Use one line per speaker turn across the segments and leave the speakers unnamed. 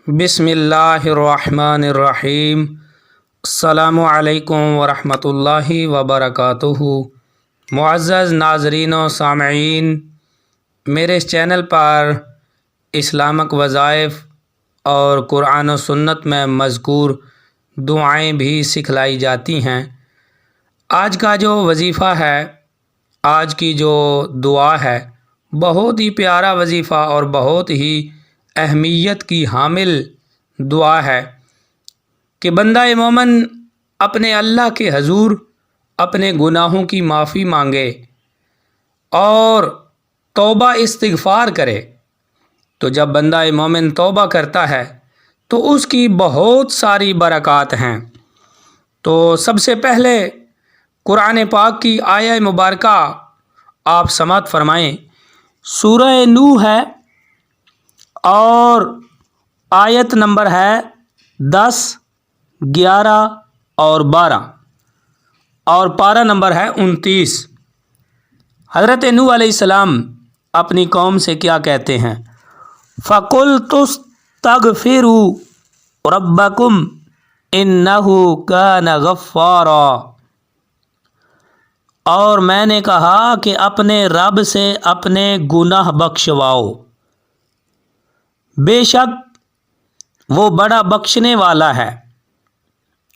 بسم اللہ الرحمن الرحیم۔ السلام علیکم ورحمۃ اللہ وبرکاتہ۔ معزز ناظرین و سامعین، میرے اس چینل پر اسلامک وظائف اور قرآن و سنت میں مذکور دعائیں بھی سکھلائی جاتی ہیں۔ آج کا جو وظیفہ ہے، آج کی جو دعا ہے، بہت ہی پیارا وظیفہ اور بہت ہی اہمیت کی حامل دعا ہے کہ بندہ مومن اپنے اللہ کے حضور اپنے گناہوں کی معافی مانگے اور توبہ استغفار کرے۔ تو جب بندہ مومن توبہ کرتا ہے تو اس کی بہت ساری برکات ہیں۔ تو سب سے پہلے قرآن پاک کی آیہ مبارکہ آپ سماعت فرمائیں۔ سورہ نوح ہے اور آیت نمبر ہے 10، 11 اور 12 اور پارہ نمبر ہے 29۔ حضرت نوح علیہ السلام اپنی قوم سے کیا کہتے ہیں؟ فَقُلْتُ اسْتَغْفِرُوا رَبَّكُمْ إِنَّهُ كَانَ غَفَّارًا۔ اور میں نے کہا کہ اپنے رب سے اپنے گناہ بخشواؤ، بے شک وہ بڑا بخشنے والا ہے۔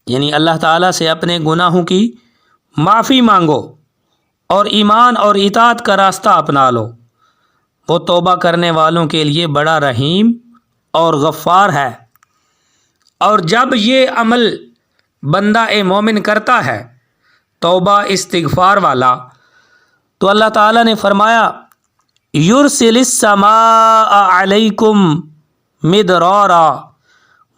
یعنی اللہ تعالیٰ سے اپنے گناہوں کی معافی مانگو اور ایمان اور اطاعت کا راستہ اپنا لو۔ وہ توبہ کرنے والوں کے لیے بڑا رحیم اور غفار ہے۔ اور جب یہ عمل بندہ مومن کرتا ہے، توبہ استغفار والا، تو اللہ تعالیٰ نے فرمایا یرسل السماء علیکم مدرارا،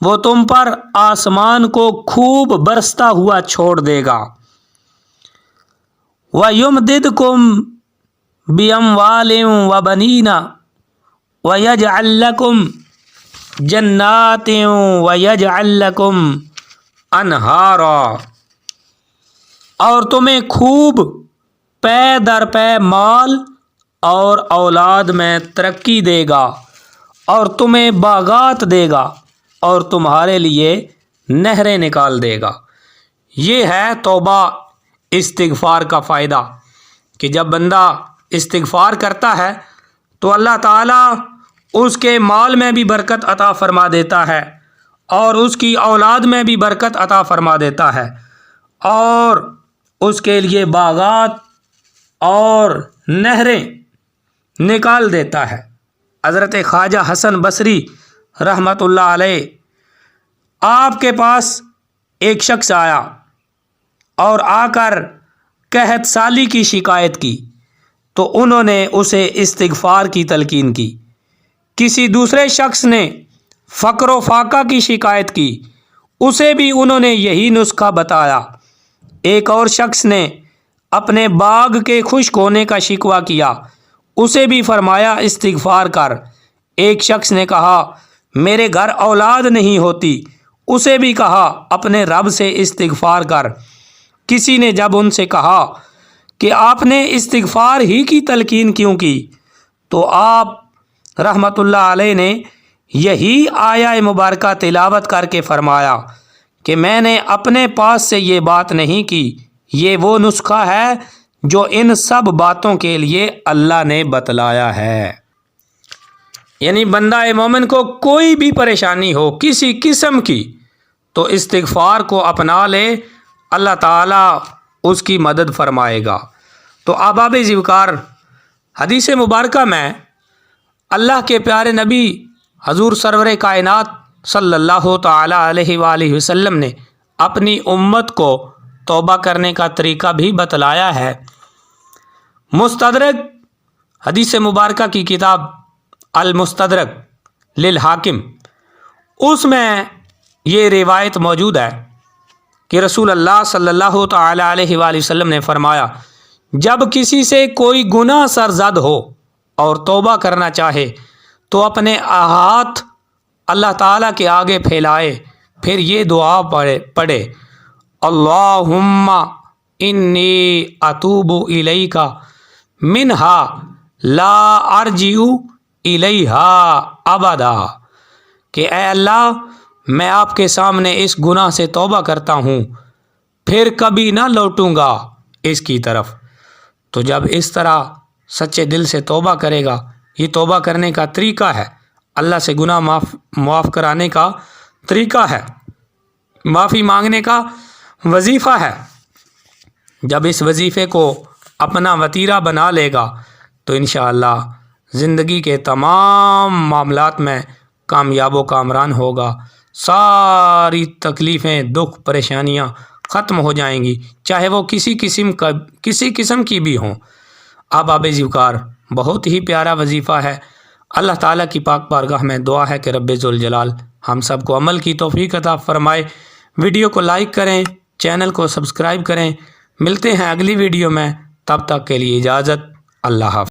وہ تم پر آسمان کو خوب برستا ہوا چھوڑ دے گا۔ وَيُمْدِدْكُمْ بِأَمْوَالٍ وَبَنِينَ وَيَجْعَلْ لَكُمْ جَنَّاتٍ وَيَجْعَلْ لَكُمْ أَنْهَارًا، اور تمہیں خوب پے در پے مال اور اولاد میں ترقی دے گا، اور تمہیں باغات دے گا اور تمہارے لیے نہریں نکال دے گا۔ یہ ہے توبہ استغفار کا فائدہ کہ جب بندہ استغفار کرتا ہے تو اللہ تعالیٰ اس کے مال میں بھی برکت عطا فرما دیتا ہے اور اس کی اولاد میں بھی برکت عطا فرما دیتا ہے اور اس کے لیے باغات اور نہریں نکال دیتا ہے۔ حضرت خواجہ حسن بصری رحمۃ اللہ علیہ، آپ کے پاس ایک شخص آیا اور آ کر قحط سالی کی شکایت کی، تو انہوں نے اسے استغفار کی تلقین کی۔ کسی دوسرے شخص نے فقر و فاقہ کی شکایت کی، اسے بھی انہوں نے یہی نسخہ بتایا۔ ایک اور شخص نے اپنے باغ کے خشک ہونے کا شکوہ کیا، اسے بھی فرمایا استغفار کر۔ ایک شخص نے کہا میرے گھر اولاد نہیں ہوتی، اسے بھی کہا اپنے رب سے استغفار کر۔ کسی نے جب ان سے کہا کہ آپ نے استغفار ہی کی تلقین کیوں کی، تو آپ رحمۃ اللہ علیہ نے یہی آیہ مبارکہ تلاوت کر کے فرمایا کہ میں نے اپنے پاس سے یہ بات نہیں کی، یہ وہ نسخہ ہے جو ان سب باتوں کے لیے اللہ نے بتلایا ہے۔ یعنی بندہ مومن کو کوئی بھی پریشانی ہو کسی قسم کی، تو استغفار کو اپنا لے، اللہ تعالیٰ اس کی مدد فرمائے گا۔ تو احباب ذوقار، حدیث مبارکہ میں اللہ کے پیارے نبی حضور سرور کائنات صلی اللہ تعالیٰ علیہ وآلہ وسلم نے اپنی امت کو توبہ کرنے کا طریقہ بھی بتلایا ہے۔ مستدرک حدیث مبارکہ کی کتاب المستدرک للحاکم، اس میں یہ روایت موجود ہے کہ رسول اللہ صلی اللہ تعالی علیہ وآلہ وسلم نے فرمایا جب کسی سے کوئی گناہ سرزد ہو اور توبہ کرنا چاہے تو اپنے ہاتھ اللہ تعالیٰ کے آگے پھیلائے، پھر یہ دعا پڑھے اللہم انی اتوب الیک منہا لا ارجع الیہا ابدا، کہ اے اللہ میں آپ کے سامنے اس گناہ سے توبہ کرتا ہوں، پھر کبھی نہ لوٹوں گا اس کی طرف۔ تو جب اس طرح سچے دل سے توبہ کرے گا، یہ توبہ کرنے کا طریقہ ہے، اللہ سے گناہ معاف کرانے کا طریقہ ہے، معافی مانگنے کا وظیفہ ہے۔ جب اس وظیفے کو اپنا وتیرہ بنا لے گا تو انشاءاللہ زندگی کے تمام معاملات میں کامیاب و کامران ہوگا، ساری تکلیفیں، دکھ، پریشانیاں ختم ہو جائیں گی، چاہے وہ کسی قسم کی بھی ہوں۔ آباب ذوقار بہت ہی پیارا وظیفہ ہے۔ اللہ تعالیٰ کی پاک بارگاہ میں دعا ہے کہ رب ذوالجلال ہم سب کو عمل کی توفیق عطا فرمائے۔ ویڈیو کو لائک کریں، چینل کو سبسکرائب کریں۔ ملتے ہیں اگلی ویڈیو میں، تب تک کے لیے اجازت، اللہ حافظ۔